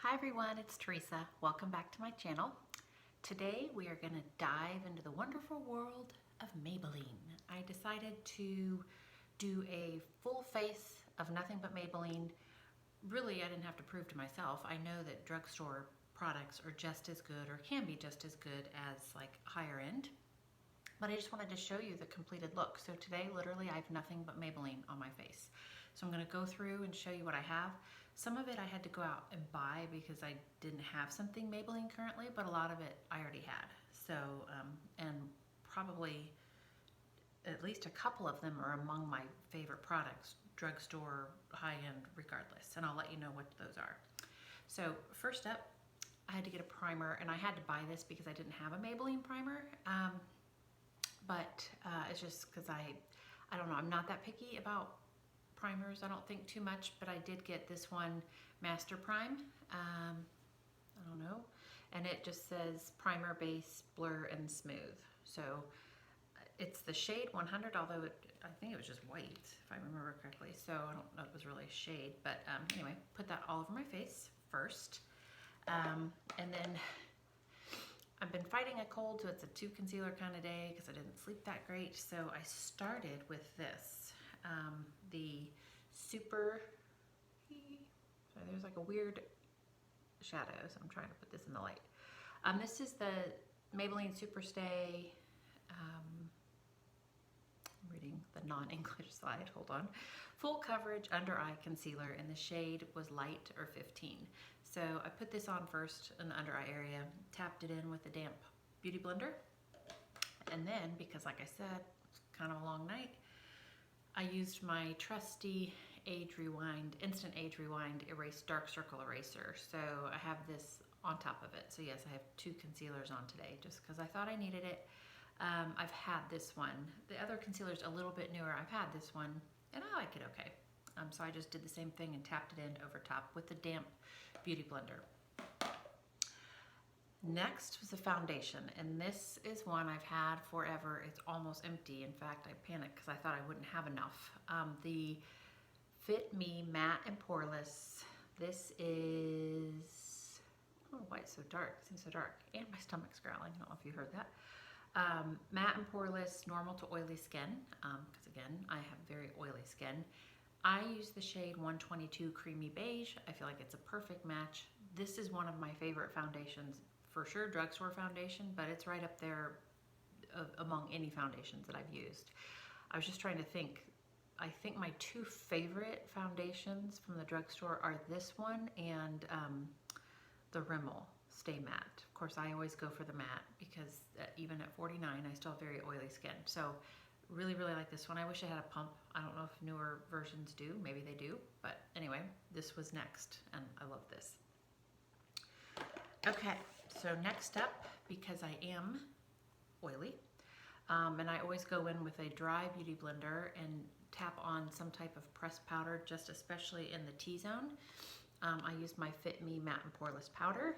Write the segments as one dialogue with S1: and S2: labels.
S1: Hi everyone, it's Teresa. Welcome back to my channel. Today we are going to dive into the wonderful world of Maybelline. I decided to do a full face of nothing but Maybelline. Really, I didn't have to prove to myself. I know that drugstore products are just as good or can be just as good as like higher end. But I just wanted to show you the completed look. So today, literally, I have nothing but Maybelline on my face. So I'm going to go through and show you what I have. Some of it I had to go out and buy because I didn't have something Maybelline currently, but a lot of it I already had. So, and probably at least a couple of them are among my favorite products, drugstore, high-end, regardless. And I'll let you know what those are. So first up, I had to get a primer, and I had to buy this because I didn't have a Maybelline primer. But it's just because I don't know, I'm not that picky about primers, I don't think too much, but I did get this one, Master Prime, I don't know, and it just says primer, base, blur, and smooth. So it's the shade 100, although I think it was just white, if I remember correctly, so I don't know if it was really a shade, but anyway, put that all over my face first, and then I've been fighting a cold, so it's a 2 concealer kind of day because I didn't sleep that great. So I started with this, the Super, sorry, there's like a weird shadow, so I'm trying to put this in the light. This is the Maybelline Superstay, I'm reading the non-English side, hold on. Full coverage under eye concealer, and the shade was light or 15. So I put this on first in the under eye area, tapped it in with a damp beauty blender, and then, because like I said, it's kind of a long night, I used my trusty Instant Age Rewind Erase Dark Circle Eraser. So I have this on top of it. So yes, I have 2 concealers on today just because I thought I needed it. I've had this one. The other concealer's a little bit newer. I've had this one and I like it okay. So I just did the same thing and tapped it in over top with the damp beauty blender. Next was the foundation, and this is one I've had forever. It's almost empty. In fact, I panicked because I thought I wouldn't have enough. The Fit Me Matte and Poreless. This is, I don't know why it's so dark. It seems so dark. And my stomach's growling. I don't know if you heard that. Matte and Poreless, normal to oily skin, because again, I have very oily skin. I use the shade 122 Creamy Beige. I feel like it's a perfect match. This is one of my favorite foundations, for sure, drugstore foundation, but it's right up there among any foundations that I've used. I was just trying to think. I think my 2 favorite foundations from the drugstore are this one and the Rimmel Stay Matte. Of course, I always go for the matte because even at 49, I still have very oily skin. So really, really like this one. I wish I had a pump. I don't know if newer versions do. Maybe they do. But anyway, this was next, and I love this. Okay, so next up, because I am oily, and I always go in with a dry beauty blender and tap on some type of pressed powder, just especially in the T-zone. I use my Fit Me Matte and Poreless powder.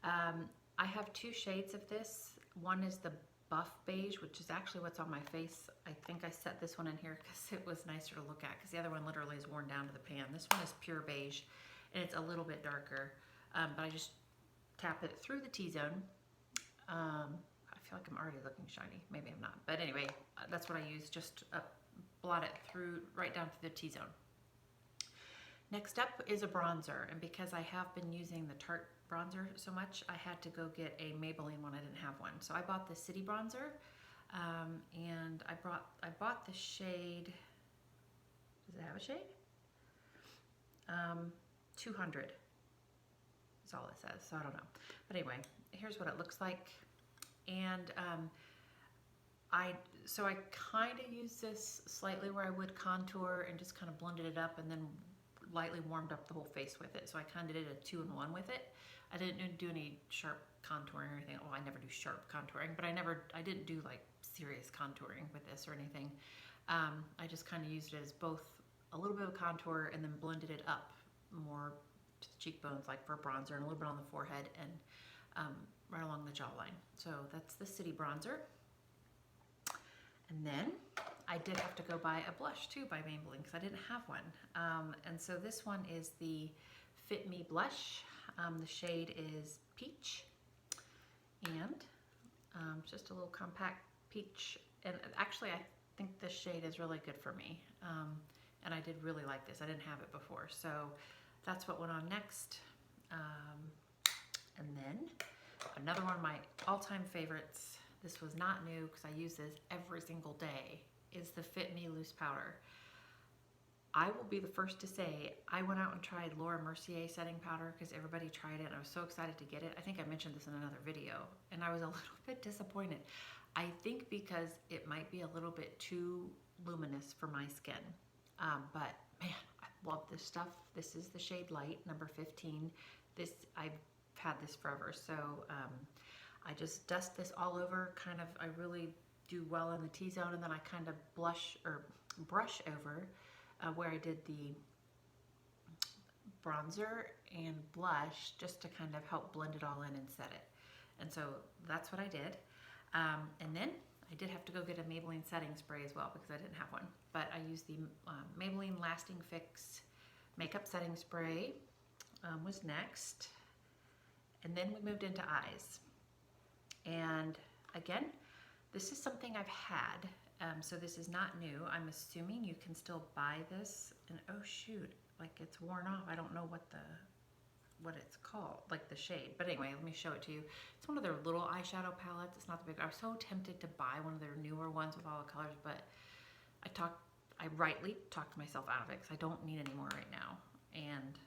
S1: I have 2 shades of this. One is the Buff Beige, which is actually what's on my face. I think I set this one in here because it was nicer to look at, because the other one literally is worn down to the pan. This one is pure beige, and it's a little bit darker, but I just tap it through the T-zone. I feel like I'm already looking shiny. Maybe I'm not, but anyway, that's what I use. Just blot it through, right down through the T-zone. Next up is a bronzer, and because I have been using the Tarte bronzer so much, I had to go get a Maybelline one. I didn't have one, so I bought the City bronzer, and I bought the shade. Does it have a shade? 200 is all it says, so I don't know. But anyway, here's what it looks like, and I kind of use this slightly where I would contour and just kind of blended it up, and then lightly warmed up the whole face with it. So I kind of did a 2-in-1 with it. I didn't do any sharp contouring or anything. Well, I never do sharp contouring, but I didn't do like serious contouring with this or anything. I just kind of used it as both a little bit of contour and then blended it up more to the cheekbones, like for bronzer, and a little bit on the forehead and right along the jawline. So that's the City bronzer. And then I did have to go buy a blush too by Maybelline because I didn't have one. And so this one is the Fit Me blush. The shade is Peach, and just a little compact peach. And actually, I think this shade is really good for me. And I did really like this. I didn't have it before, so that's what went on next. And then another one of my all-time favorites, this was not new because I use this every single day, is the Fit Me Loose Powder. I will be the first to say I went out and tried Laura Mercier setting powder because everybody tried it and I was so excited to get it. I think I mentioned this in another video, and I was a little bit disappointed. I think because it might be a little bit too luminous for my skin. But man, I love this stuff. This is the shade Light, number 15. I've had this forever, so I just dust this all over. I really do well in the T-zone, and then I kind of brush over where I did the bronzer and blush, just to kind of help blend it all in and set it. And so that's what I did. And then I did have to go get a Maybelline setting spray as well because I didn't have one. But I used the Maybelline Lasting Fix Makeup Setting Spray was next. And then we moved into eyes. And again, this is something I've had. So this is not new. I'm assuming you can still buy this. And oh shoot, like it's worn off. I don't know what it's called, like the shade. But anyway, let me show it to you. It's one of their little eyeshadow palettes. It's not the big. I was so tempted to buy one of their newer ones with all the colors, but I rightly talked myself out of it because I don't need any more right now. And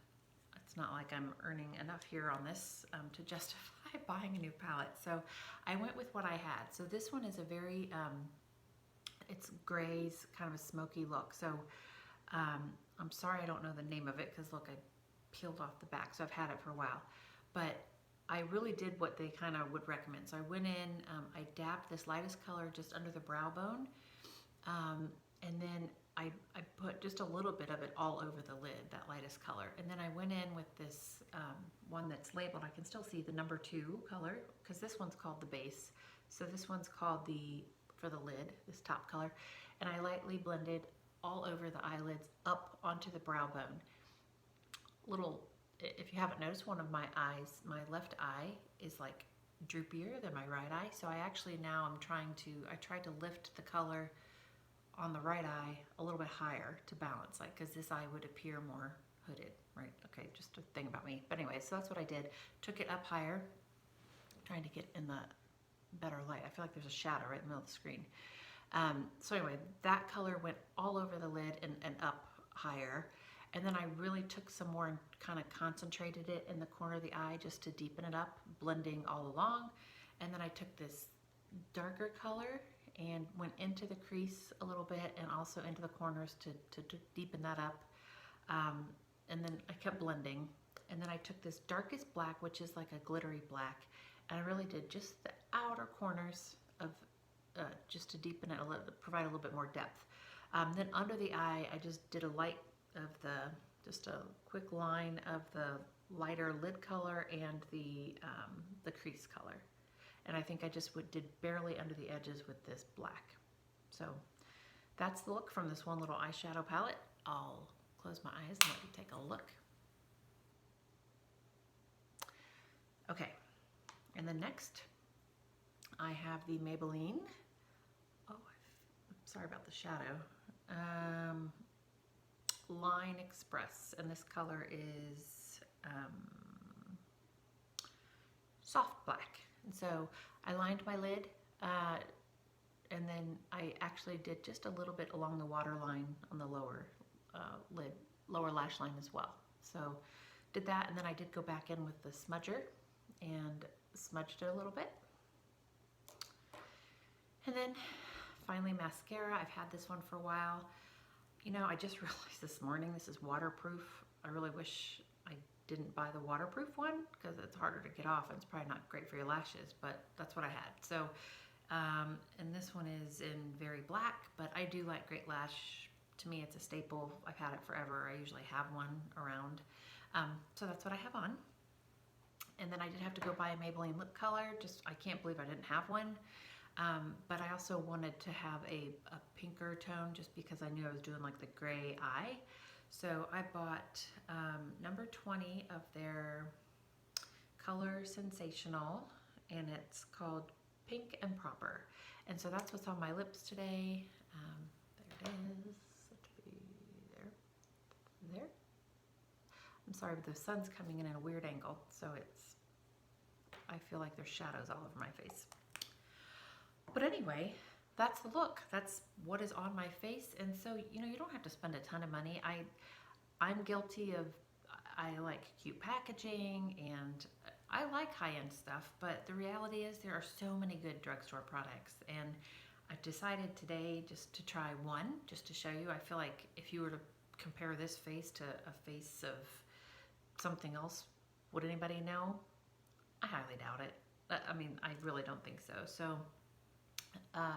S1: it's not like I'm earning enough here on this to justify buying a new palette. So I went with what I had. So this one is a very, it's grays, kind of a smoky look. So I'm sorry I don't know the name of it because look, I peeled off the back, so I've had it for a while. But I really did what they kind of would recommend. So I went in, I dabbed this lightest color just under the brow bone, and then I put just a little bit of it all over the lid, that lightest color. And then I went in with this one that's labeled, I can still see the number 2 color, because this one's called the base. So this one's called for the lid, this top color. And I lightly blended all over the eyelids up onto the brow bone. If you haven't noticed, one of my eyes, my left eye is like droopier than my right eye. So I actually now I tried to lift the color on the right eye a little bit higher to balance, like, because this eye would appear more hooded, right? Okay, just a thing about me. But anyway, so that's what I did. Took it up higher, trying to get in the better light. I feel like there's a shadow right in the middle of the screen. So anyway, that color went all over the lid and up higher. And then I really took some more and kind of concentrated it in the corner of the eye just to deepen it up, blending all along. And then I took this darker color and went into the crease a little bit and also into the corners to deepen that up. And then I kept blending. And then I took this darkest black, which is like a glittery black, and I really did just the outer corners of, just to deepen it a little, provide a little bit more depth. Then under the eye, I just did a light of just a quick line of the lighter lid color and the crease color. And I think I just did barely under the edges with this black. So that's the look from this one little eyeshadow palette. I'll close my eyes and let you take a look. Okay, and then next I have the Maybelline, sorry about the shadow, Line Express, and this color is soft black. And so I lined my lid, and then I actually did just a little bit along the waterline on the lower lower lash line as well. So did that, and then I did go back in with the smudger and smudged it a little bit. And then finally mascara. I've had this one for a while. You know, I just realized this morning this is waterproof. I really wish I didn't buy the waterproof one because it's harder to get off and it's probably not great for your lashes, but that's what I had. So, and this one is in very black, but I do like Great Lash. To me, it's a staple. I've had it forever. I usually have one around. So that's what I have on. And then I did have to go buy a Maybelline lip color. I can't believe I didn't have one. But I also wanted to have a pinker tone just because I knew I was doing like the gray eye. So I bought number 20 of their color Sensational, and it's called Pink and Proper. And so that's what's on my lips today. There it is. There. I'm sorry, but the sun's coming in at a weird angle, so I feel like there's shadows all over my face. But anyway, that's the look. That's what is on my face. And so, you know, you don't have to spend a ton of money. I'm guilty of, I like cute packaging and I like high-end stuff, but the reality is there are so many good drugstore products, and I've decided today just to try one, just to show you. I feel like if you were to compare this face to a face of something else, would anybody know? I highly doubt it. I mean, I really don't think so. So,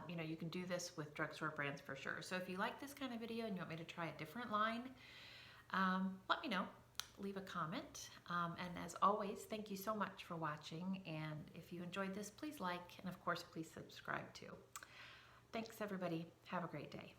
S1: you know, you can do this with drugstore brands for sure. So if you like this kind of video and you want me to try a different line, let me know. Leave a comment. And as always, thank you so much for watching. And if you enjoyed this, please like, and of course, please subscribe too. Thanks, everybody. Have a great day.